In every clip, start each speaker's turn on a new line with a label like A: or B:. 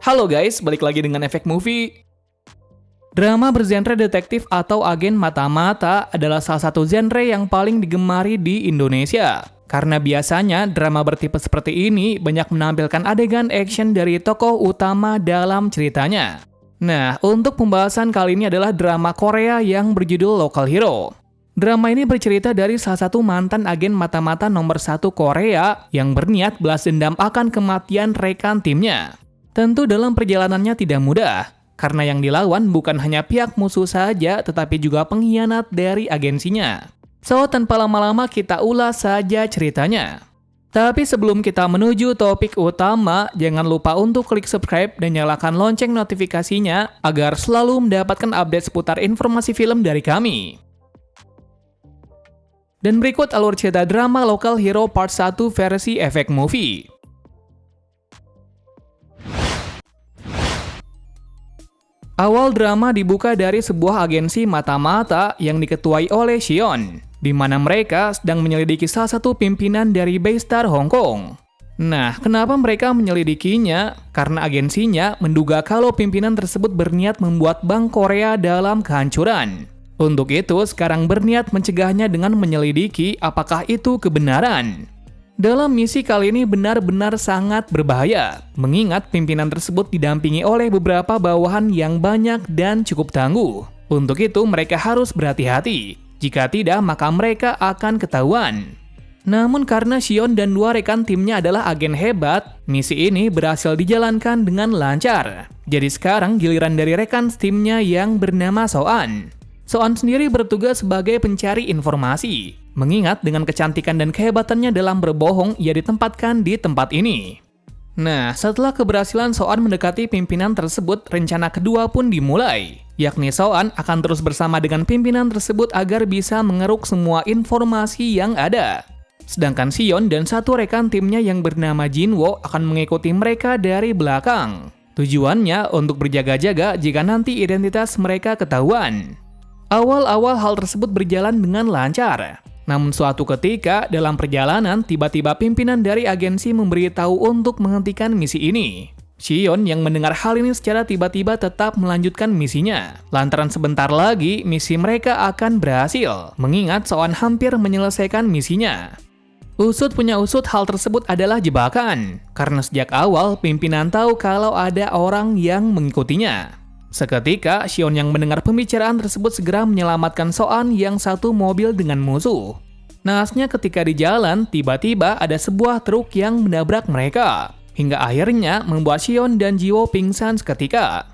A: Halo guys, balik lagi dengan Efek Movie. Drama bergenre detektif atau agen mata-mata adalah salah satu genre yang paling digemari di Indonesia. Karena biasanya drama bertipe seperti ini banyak menampilkan adegan action dari tokoh utama dalam ceritanya. Nah, untuk pembahasan kali ini adalah drama Korea yang berjudul Local Hero. Drama ini bercerita dari salah satu mantan agen mata-mata nomor 1 Korea yang berniat balas dendam akan kematian rekan timnya. Tentu dalam perjalanannya tidak mudah, karena yang dilawan bukan hanya pihak musuh saja, tetapi juga pengkhianat dari agensinya. So, tanpa lama-lama kita ulas saja ceritanya. Tapi sebelum kita menuju topik utama, jangan lupa untuk klik subscribe dan nyalakan lonceng notifikasinya agar selalu mendapatkan update seputar informasi film dari kami. Dan berikut alur cerita drama Local Hero Part 1 versi Efek Movie. Awal drama dibuka dari sebuah agensi mata-mata yang diketuai oleh Xion, di mana mereka sedang menyelidiki salah satu pimpinan dari Baystar Hong Kong. Nah, kenapa mereka menyelidikinya? Karena agensinya menduga kalau pimpinan tersebut berniat membuat Bank Korea dalam kehancuran. Untuk itu, sekarang berniat mencegahnya dengan menyelidiki apakah itu kebenaran. Dalam misi kali ini benar-benar sangat berbahaya, mengingat pimpinan tersebut didampingi oleh beberapa bawahan yang banyak dan cukup tangguh. Untuk itu mereka harus berhati-hati, jika tidak maka mereka akan ketahuan. Namun karena Xion dan 2 rekan timnya adalah agen hebat, misi ini berhasil dijalankan dengan lancar. Jadi sekarang giliran dari rekan timnya yang bernama Soan. Soan sendiri bertugas sebagai pencari informasi. Mengingat dengan kecantikan dan kehebatannya dalam berbohong, ia ditempatkan di tempat ini. Nah, setelah keberhasilan Soan mendekati pimpinan tersebut, rencana kedua pun dimulai. Yakni Soan akan terus bersama dengan pimpinan tersebut agar bisa mengeruk semua informasi yang ada. Sedangkan Xion dan 1 rekan timnya yang bernama Jinwo akan mengikuti mereka dari belakang. Tujuannya untuk berjaga-jaga jika nanti identitas mereka ketahuan. Awal-awal hal tersebut berjalan dengan lancar. Namun suatu ketika dalam perjalanan tiba-tiba pimpinan dari agensi memberitahu untuk menghentikan misi ini. Xion yang mendengar hal ini secara tiba-tiba tetap melanjutkan misinya. Lantaran sebentar lagi misi mereka akan berhasil, mengingat Soan hampir menyelesaikan misinya. Usut punya usut hal tersebut adalah jebakan, karena sejak awal pimpinan tahu kalau ada orang yang mengikutinya. Seketika, Xion yang mendengar pembicaraan tersebut segera menyelamatkan Soan yang satu mobil dengan musuh. Naasnya ketika di jalan, tiba-tiba ada sebuah truk yang menabrak mereka, hingga akhirnya membuat Xion dan Jiwo pingsan seketika.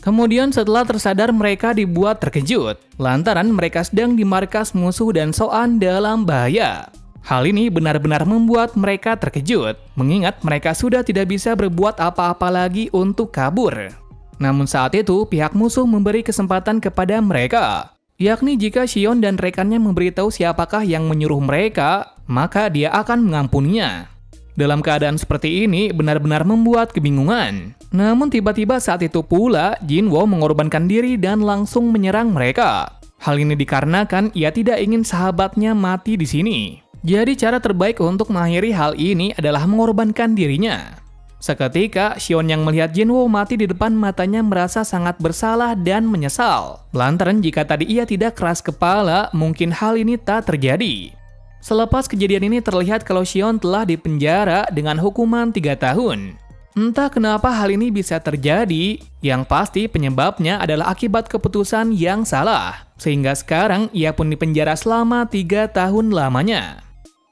A: Kemudian setelah tersadar mereka dibuat terkejut, lantaran mereka sedang di markas musuh dan Soan dalam bahaya. Hal ini benar-benar membuat mereka terkejut, mengingat mereka sudah tidak bisa berbuat apa-apa lagi untuk kabur. Namun saat itu, pihak musuh memberi kesempatan kepada mereka. Yakni jika Xion dan rekannya memberitahu siapakah yang menyuruh mereka, maka dia akan mengampuninya. Dalam keadaan seperti ini, benar-benar membuat kebingungan. Namun tiba-tiba saat itu pula, Jinwo mengorbankan diri dan langsung menyerang mereka. Hal ini dikarenakan ia tidak ingin sahabatnya mati di sini. Jadi cara terbaik untuk mengakhiri hal ini adalah mengorbankan dirinya. Seketika, Xion yang melihat Jinwo mati di depan matanya merasa sangat bersalah dan menyesal. Lantaran jika tadi ia tidak keras kepala, mungkin hal ini tak terjadi. Selepas kejadian ini terlihat kalau Xion telah dipenjara dengan hukuman 3 tahun. Entah kenapa hal ini bisa terjadi, yang pasti penyebabnya adalah akibat keputusan yang salah. Sehingga sekarang ia pun dipenjara selama 3 tahun lamanya.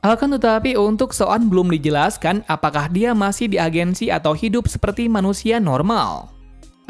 A: Akan tetapi untuk Soan belum dijelaskan apakah dia masih di agensi atau hidup seperti manusia normal.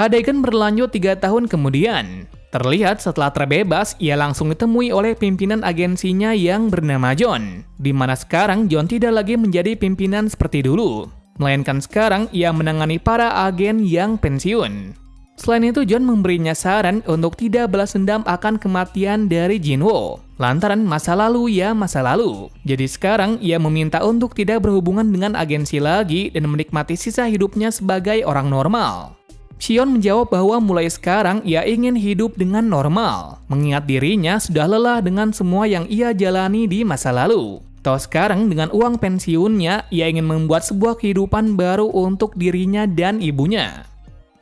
A: Adegan berlanjut 3 tahun kemudian. Terlihat setelah terbebas, ia langsung ditemui oleh pimpinan agensinya yang bernama John. Di mana sekarang John tidak lagi menjadi pimpinan seperti dulu. Melainkan sekarang ia menangani para agen yang pensiun. Selain itu, John memberinya saran untuk tidak balas dendam akan kematian dari Jinwo. Lantaran masa lalu ya masa lalu. Jadi sekarang ia meminta untuk tidak berhubungan dengan agensi lagi dan menikmati sisa hidupnya sebagai orang normal. Xion menjawab bahwa mulai sekarang ia ingin hidup dengan normal, mengingat dirinya sudah lelah dengan semua yang ia jalani di masa lalu. Toh sekarang dengan uang pensiunnya, ia ingin membuat sebuah kehidupan baru untuk dirinya dan ibunya.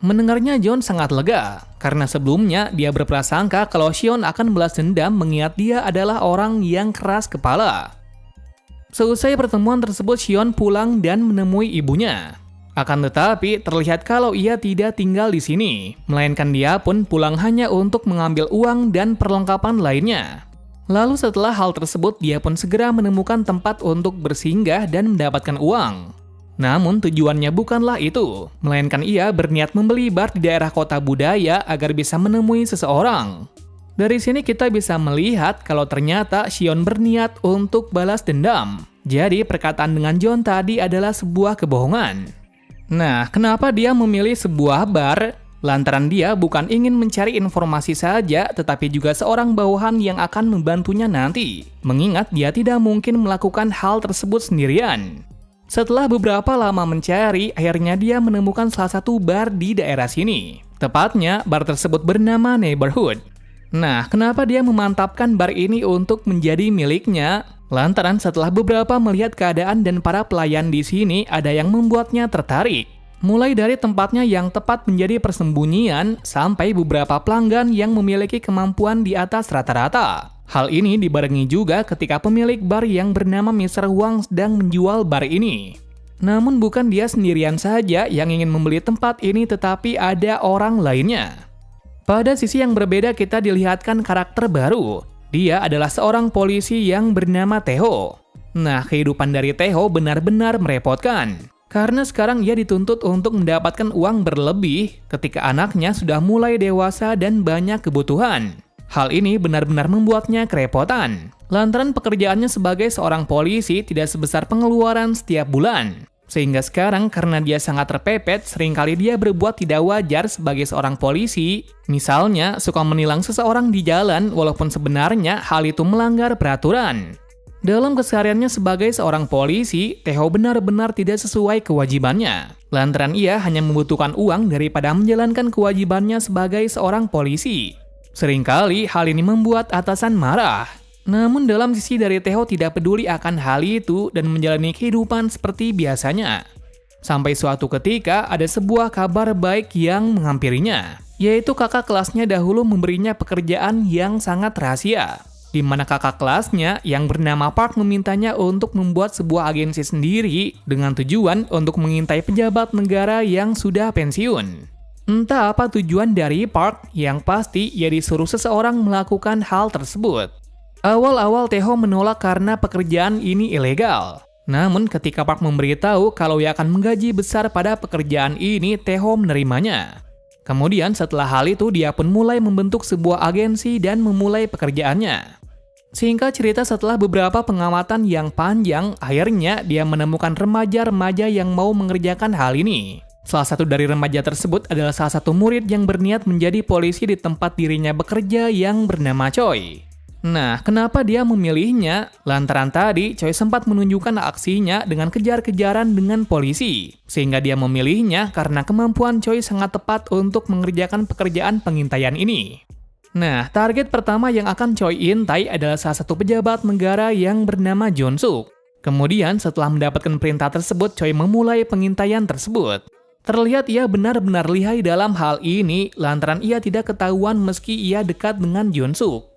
A: Mendengarnya John sangat lega, karena sebelumnya dia berprasangka kalau Shion akan balas dendam mengingat dia adalah orang yang keras kepala. Seusai pertemuan tersebut, Shion pulang dan menemui ibunya. Akan tetapi, terlihat kalau ia tidak tinggal di sini, melainkan dia pun pulang hanya untuk mengambil uang dan perlengkapan lainnya. Lalu setelah hal tersebut, dia pun segera menemukan tempat untuk bersinggah dan mendapatkan uang. Namun tujuannya bukanlah itu, melainkan ia berniat membeli bar di daerah kota budaya agar bisa menemui seseorang. Dari sini kita bisa melihat kalau ternyata Shion berniat untuk balas dendam. Jadi perkataan dengan John tadi adalah sebuah kebohongan. Nah, kenapa dia memilih sebuah bar? Lantaran dia bukan ingin mencari informasi saja, tetapi juga seorang bawahan yang akan membantunya nanti. Mengingat dia tidak mungkin melakukan hal tersebut sendirian. Setelah beberapa lama mencari, akhirnya dia menemukan salah satu bar di daerah sini. Tepatnya, bar tersebut bernama Neighborhood. Nah, kenapa dia memantapkan bar ini untuk menjadi miliknya? Lantaran setelah beberapa melihat keadaan dan para pelayan di sini, ada yang membuatnya tertarik. Mulai dari tempatnya yang tepat menjadi persembunyian, sampai beberapa pelanggan yang memiliki kemampuan di atas rata-rata. Hal ini dibarengi juga ketika pemilik bar yang bernama Mr. Huang sedang menjual bar ini. Namun bukan dia sendirian saja yang ingin membeli tempat ini, tetapi ada orang lainnya. Pada sisi yang berbeda kita dilihatkan karakter baru. Dia adalah seorang polisi yang bernama Taeho. Nah, kehidupan dari Taeho benar-benar merepotkan. Karena sekarang ia dituntut untuk mendapatkan uang berlebih ketika anaknya sudah mulai dewasa dan banyak kebutuhan. Hal ini benar-benar membuatnya kerepotan. Lantaran pekerjaannya sebagai seorang polisi tidak sebesar pengeluaran setiap bulan. Sehingga sekarang karena dia sangat terpepet, seringkali dia berbuat tidak wajar sebagai seorang polisi. Misalnya, suka menilang seseorang di jalan walaupun sebenarnya hal itu melanggar peraturan. Dalam kesehariannya sebagai seorang polisi, Taeho benar-benar tidak sesuai kewajibannya. Lantaran ia hanya membutuhkan uang daripada menjalankan kewajibannya sebagai seorang polisi. Seringkali hal ini membuat atasan marah. Namun dalam sisi dari Taeho tidak peduli akan hal itu dan menjalani kehidupan seperti biasanya. Sampai suatu ketika ada sebuah kabar baik yang menghampirinya, yaitu kakak kelasnya dahulu memberinya pekerjaan yang sangat rahasia. Di mana kakak kelasnya yang bernama Park memintanya untuk membuat sebuah agensi sendiri dengan tujuan untuk mengintai pejabat negara yang sudah pensiun. Entah apa tujuan dari Park, yang pasti ia disuruh seseorang melakukan hal tersebut. Awal-awal Taeho menolak karena pekerjaan ini ilegal. Namun ketika Park memberitahu kalau ia akan menggaji besar pada pekerjaan ini, Taeho menerimanya. Kemudian setelah hal itu dia pun mulai membentuk sebuah agensi dan memulai pekerjaannya. Singkat cerita, setelah beberapa pengamatan yang panjang, akhirnya dia menemukan remaja-remaja yang mau mengerjakan hal ini. Salah satu dari remaja tersebut adalah salah satu murid yang berniat menjadi polisi di tempat dirinya bekerja yang bernama Choi. Nah, kenapa dia memilihnya? Lantaran tadi Choi sempat menunjukkan aksinya dengan kejar-kejaran dengan polisi. Sehingga dia memilihnya karena kemampuan Choi sangat tepat untuk mengerjakan pekerjaan pengintaian ini. Nah, target pertama yang akan Choi intai adalah salah satu pejabat negara yang bernama Jong Suk. Kemudian setelah mendapatkan perintah tersebut, Choi memulai pengintaian tersebut. Terlihat ia benar-benar lihai dalam hal ini lantaran ia tidak ketahuan meski ia dekat dengan Jong Suk.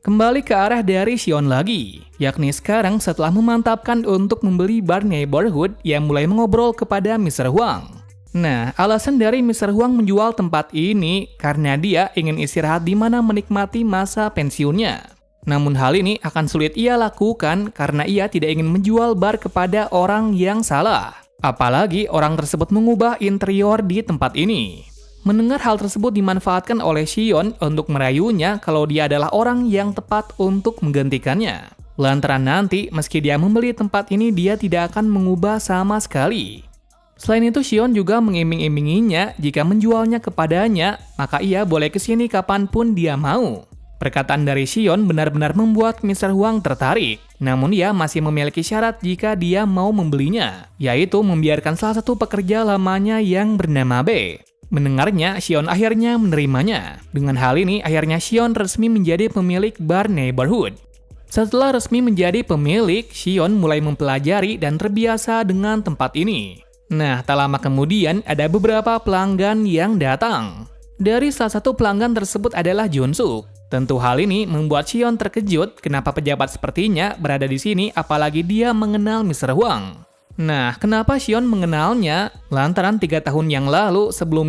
A: Kembali ke arah dari Shion lagi, yakni sekarang setelah memantapkan untuk membeli bar Neighborhood, ia mulai mengobrol kepada Mr. Huang. Nah, alasan dari Mr. Huang menjual tempat ini karena dia ingin istirahat di mana menikmati masa pensiunnya. Namun hal ini akan sulit ia lakukan karena ia tidak ingin menjual bar kepada orang yang salah. Apalagi orang tersebut mengubah interior di tempat ini. Mendengar hal tersebut dimanfaatkan oleh Shion untuk merayunya kalau dia adalah orang yang tepat untuk menggantikannya. Lantaran nanti meski dia membeli tempat ini dia tidak akan mengubah sama sekali. Selain itu Shion juga mengiming-iminginya jika menjualnya kepadanya, maka ia boleh kesini kapanpun dia mau. Perkataan dari Shion benar-benar membuat Mr. Huang tertarik. Namun ia masih memiliki syarat jika dia mau membelinya, yaitu membiarkan salah satu pekerja lamanya yang bernama B. Mendengarnya, Shion akhirnya menerimanya. Dengan hal ini, akhirnya Shion resmi menjadi pemilik bar Neighborhood. Setelah resmi menjadi pemilik, Shion mulai mempelajari dan terbiasa dengan tempat ini. Nah, tak lama kemudian ada beberapa pelanggan yang datang. Dari salah satu pelanggan tersebut adalah Jun-suk. Tentu hal ini membuat Sion terkejut kenapa pejabat sepertinya berada di sini apalagi dia mengenal Mr. Huang. Nah, kenapa Sion mengenalnya? Lantaran 3 tahun yang lalu sebelum